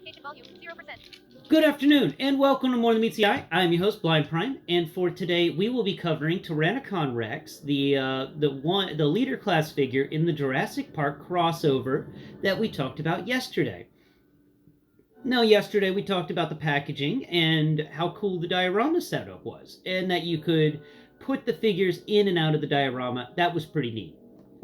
Communication volume 0%. Good afternoon, and welcome to More Than Meets the Eye. I'm your host, Blind Prime, and for today we will be covering Tyranicon-Rex, the leader class figure in the Jurassic Park crossover that we talked about yesterday. Now, yesterday we talked about the packaging and how cool the diorama setup was, and that you could put the figures in and out of the diorama. That was pretty neat.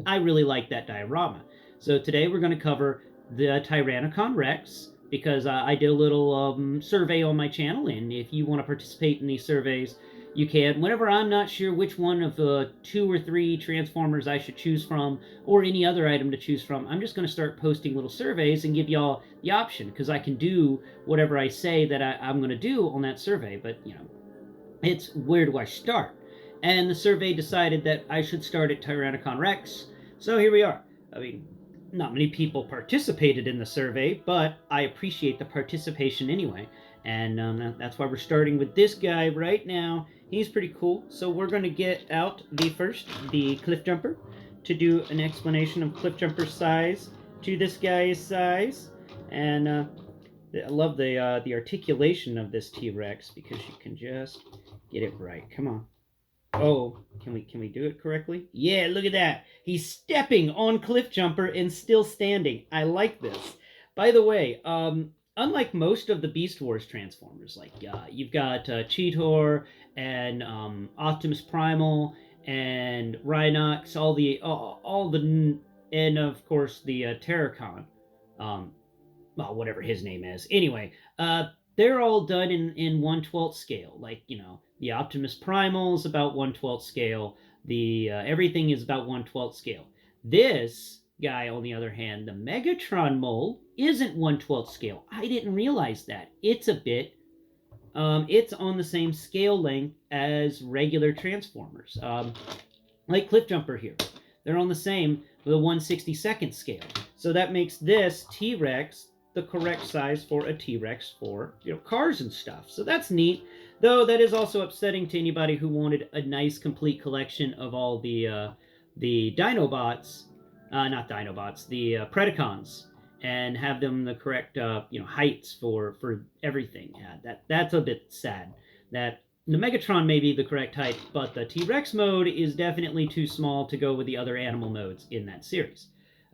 I really like that diorama. So today we're going to cover the Tyranicon-Rex, because I did a little survey on my channel, and if you want to participate in these surveys, you can. Whenever I'm not sure which one of the 2 or 3 Transformers I should choose from, or any other item to choose from, I'm just going to start posting little surveys and give y'all the option, because I can do whatever I say that I'm going to do on that survey, but, you know, it's where do I start? And the survey decided that I should start at Tyranicon-Rex, so here we are. I mean, not many people participated in the survey, but I appreciate the participation anyway. And that's why we're starting with this guy right now. He's pretty cool. So we're going to get out the Cliff Jumper, to do an explanation of Cliff Jumper's size to this guy's size. And I love the articulation of this T-Rex, because you can just get it right. Come on. Oh, can we do it correctly? Yeah, look at that. He's stepping on Cliff Jumper and still standing. I like this. By the way, unlike most of the Beast Wars Transformers, like you've got Cheetor and Optimus Primal and Rhinox, all the and of course the Terracon, well, whatever his name is. Anyway, they're all done in 1/12 scale. Like, you know, the Optimus Primal is about 1/12 scale. The everything is about 1/12 scale. This guy, on the other hand, the Megatron mold, isn't 1/12 scale. I didn't realize that. It's a bit, it's on the same scale length as regular Transformers. Like Cliff Jumper here. They're on the same, with a 1/62nd scale. So that makes this T-Rex the correct size for a T-Rex for, you know, cars and stuff. So that's neat. Though that is also upsetting to anybody who wanted a nice complete collection of all the Dinobots, not Dinobots, the Predacons, and have them the correct you know, heights for everything. Yeah, that's a bit sad. That the Megatron may be the correct height, but the T-Rex mode is definitely too small to go with the other animal modes in that series.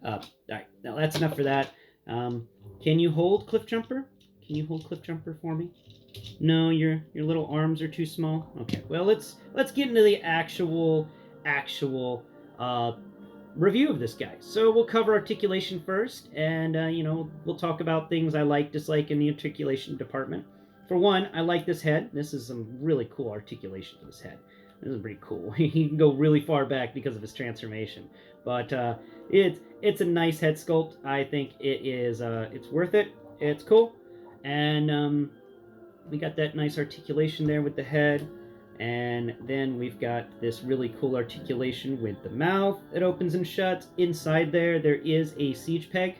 All right, now that's enough for that. Can you hold Cliff Jumper? Can you hold Cliff Jumper for me? No, your little arms are too small. Okay, well, let's get into the actual review of this guy. So we'll cover articulation first, and you know, we'll talk about things I like, dislike in the articulation department. For one, I like this head. This is some really cool articulation for this head. This is pretty cool. He can go really far back because of his transformation. But it's a nice head sculpt. I think it is. It's worth it. It's cool, and we got that nice articulation there with the head, and then we've got this really cool articulation with the mouth that opens and shuts. Inside there is a siege peg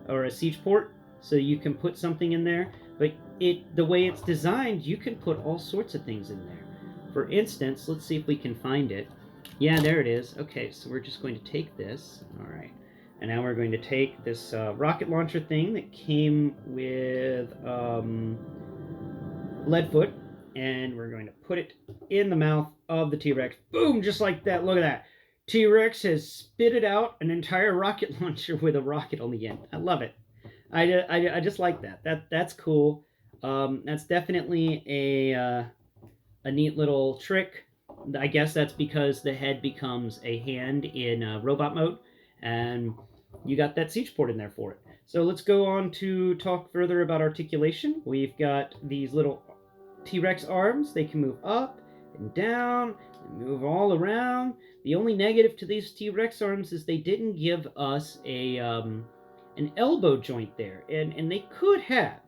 or a siege port, so you can put something in there. But the way it's designed, you can put all sorts of things in there. For instance, let's see if we can find it. Yeah, there it is. Okay, so we're just going to take this. All right. And now we're going to take this rocket launcher thing that came with Leadfoot, and we're going to put it in the mouth of the T-Rex. Boom! Just like that. Look at that. T-Rex has spitted out an entire rocket launcher with a rocket on the end. I love it. I just like that. That's cool. That's definitely a neat little trick. I guess that's because the head becomes a hand in robot mode, and you got that siege port in there for it. So let's go on to talk further about articulation. We've got these little T-Rex arms. They can move up and down and move all around. The only negative to these T-Rex arms is they didn't give us a an elbow joint there, and they could have.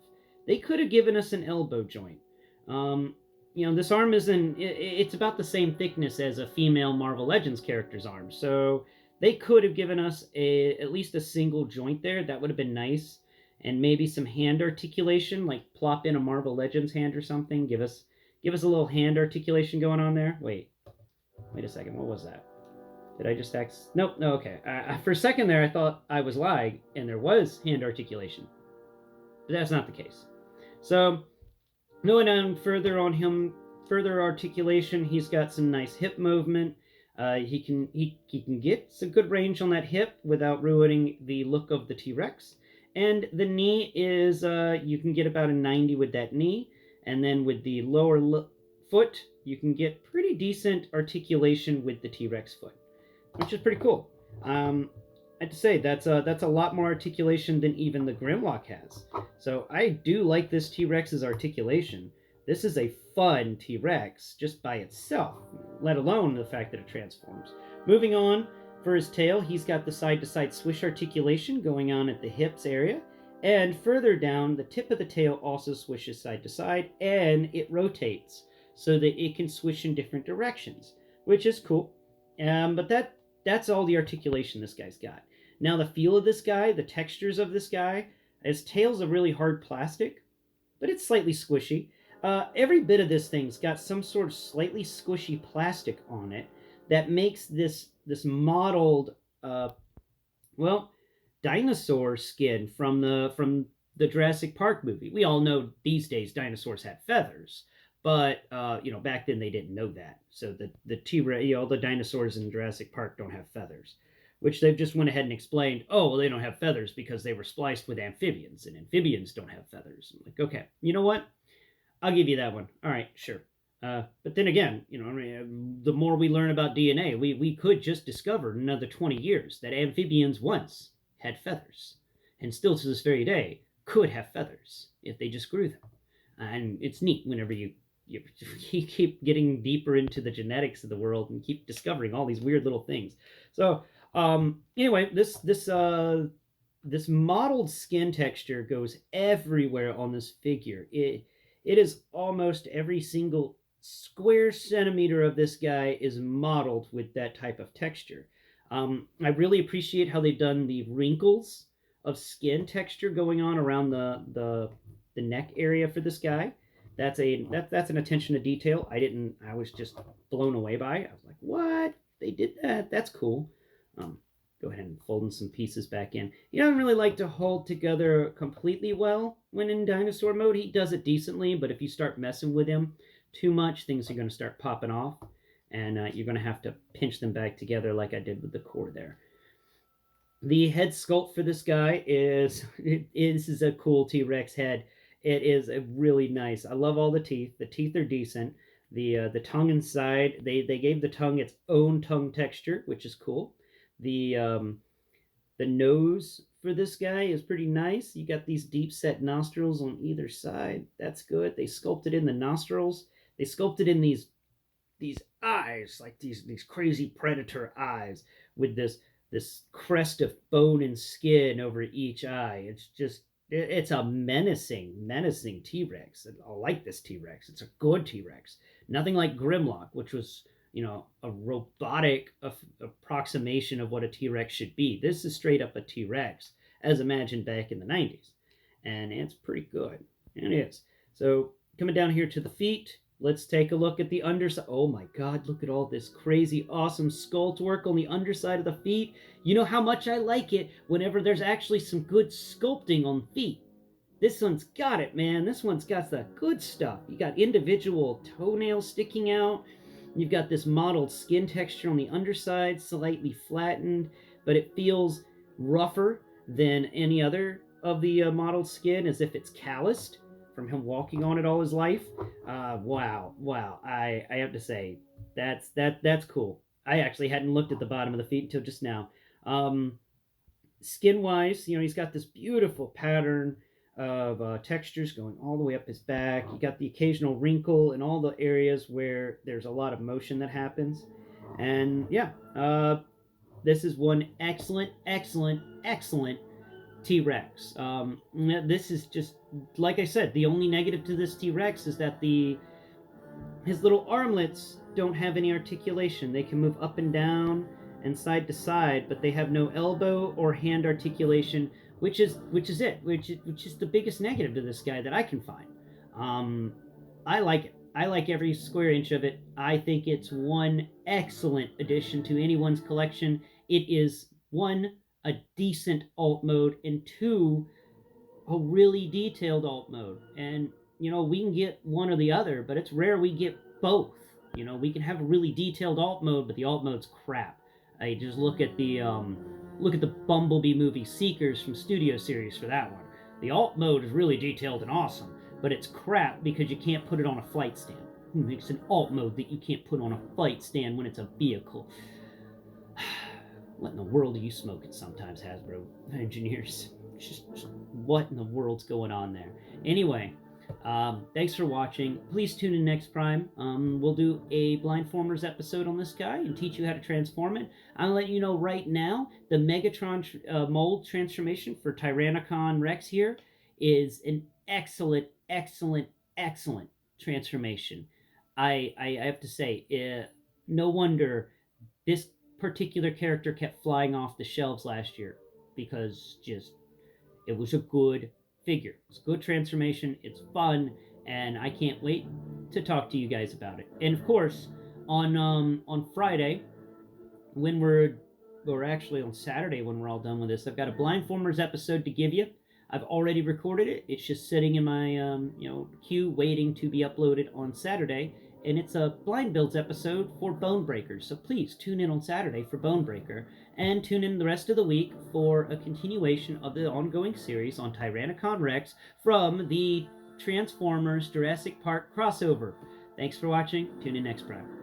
They could have given us an elbow joint. You know, this arm it's about the same thickness as a female Marvel Legends character's arm, so they could have given us at least a single joint there. That would have been nice. And maybe some hand articulation, like plop in a Marvel Legends hand or something. Give us a little hand articulation going on there. Wait a second, what was that? Did I just Nope, no, okay. For a second there, I thought I was lying, and there was hand articulation. but that's not the case. So, going on further articulation, he's got some nice hip movement. He can get some good range on that hip without ruining the look of the T-Rex. And the knee is you can get about a 90 with that knee, and then with the lower foot, you can get pretty decent articulation with the T-Rex foot, which is pretty cool. I have to say that's a lot more articulation than even the Grimlock has. So I do like this T-Rex's articulation. This is a fun T-Rex just by itself, let alone the fact that it transforms. Moving on, for his tail, he's got the side-to-side swish articulation going on at the hips area, and further down, the tip of the tail also swishes side to side, and it rotates so that it can swish in different directions, which is cool. But that's all the articulation this guy's got. Now the feel of this guy, the textures of this guy, his tail's a really hard plastic, but it's slightly squishy. Every bit of this thing's got some sort of slightly squishy plastic on it that makes this modeled, dinosaur skin from the Jurassic Park movie. We all know these days dinosaurs had feathers, but back then they didn't know that. So the T-Rex, the dinosaurs in Jurassic Park don't have feathers, which they've just went ahead and explained. Oh, well, they don't have feathers because they were spliced with amphibians, and amphibians don't have feathers. I'm like, okay, you know what? I'll give you that one. All right, sure. But then again, the more we learn about DNA, we could just discover in another 20 years that amphibians once had feathers, and still to this very day could have feathers if they just grew them. And it's neat whenever you keep getting deeper into the genetics of the world and keep discovering all these weird little things. So anyway, this modeled skin texture goes everywhere on this figure. It is almost every single square centimeter of this guy is modeled with that type of texture. I really appreciate how they've done the wrinkles of skin texture going on around the neck area for this guy. That's an attention to detail. I was just blown away by. I was like, what? They did that? That's cool. Go ahead and fold in some pieces back in. He doesn't really like to hold together completely well when in dinosaur mode. He does it decently, but if you start messing with him too much, things are going to start popping off, and you're going to have to pinch them back together like I did with the core there. The head sculpt for this guy is a cool T-Rex head. It is a really nice. I love all the teeth. The teeth are decent. The tongue inside, they gave the tongue its own tongue texture, which is cool. The nose for this guy is pretty nice. You got these deep set nostrils on either side. That's good. They sculpted in the nostrils. They sculpted in these eyes, like these crazy predator eyes with this crest of bone and skin over each eye. It's a menacing T-Rex. I like this T-Rex. It's a good T-Rex. Nothing like Grimlock, which was, a robotic approximation of what a T-Rex should be. This is straight up a T-Rex, as imagined back in the 90s. And it's pretty good. It is. So, coming down here to the feet, let's take a look at the underside. Oh my god, look at all this crazy, awesome sculpt work on the underside of the feet. You know how much I like it whenever there's actually some good sculpting on feet. This one's got it, man. This one's got the good stuff. You got individual toenails sticking out. You've got this modeled skin texture on the underside, slightly flattened, but it feels rougher than any other of the modeled skin, as if it's calloused from him walking on it all his life. Wow. I have to say, that's cool. I actually hadn't looked at the bottom of the feet until just now. Skin-wise, he's got this beautiful pattern of textures going all the way up his back. You got the occasional wrinkle in all the areas where there's a lot of motion that happens. And yeah, this is one excellent T-Rex. This is just, like I said, the only negative to this T-Rex is that his little armlets don't have any articulation. They can move up and down and side to side, but they have no elbow or hand articulation, which is the biggest negative to this guy that I can find. I like it. I like every square inch of it. I think it's one excellent addition to anyone's collection. It is, one, a decent alt mode, and two, a really detailed alt mode. And, we can get one or the other, but it's rare we get both. We can have a really detailed alt mode, but the alt mode's crap. I just look at the Bumblebee movie Seekers from Studio Series for that one. The alt mode is really detailed and awesome, but it's crap because you can't put it on a flight stand. It's an alt mode that you can't put on a flight stand when it's a vehicle. What in the world are you smoking sometimes, Hasbro engineers? Just what in the world's going on there? Anyway, thanks for watching. Please tune in next Prime. We'll do a Blindformers episode on this guy and teach you how to transform it. I'm letting you know right now, the Megatron mold transformation for Tyranicon-Rex here is an excellent, excellent, excellent transformation. I have to say, no wonder this particular character kept flying off the shelves last year, because just it was a good figure. It's a good transformation. It's fun, and I can't wait to talk to you guys about it. And of course, on Friday, when or actually on Saturday when we're all done with this, I've got a Blindformers episode to give you. I've already recorded it. It's just sitting in my queue waiting to be uploaded on Saturday. And it's a blind builds episode for Bone Breakers. So please tune in on Saturday for Bone Breaker, and tune in the rest of the week for a continuation of the ongoing series on Tyranicon-Rex from the Transformers Jurassic Park crossover. Thanks for watching. Tune in next Prime.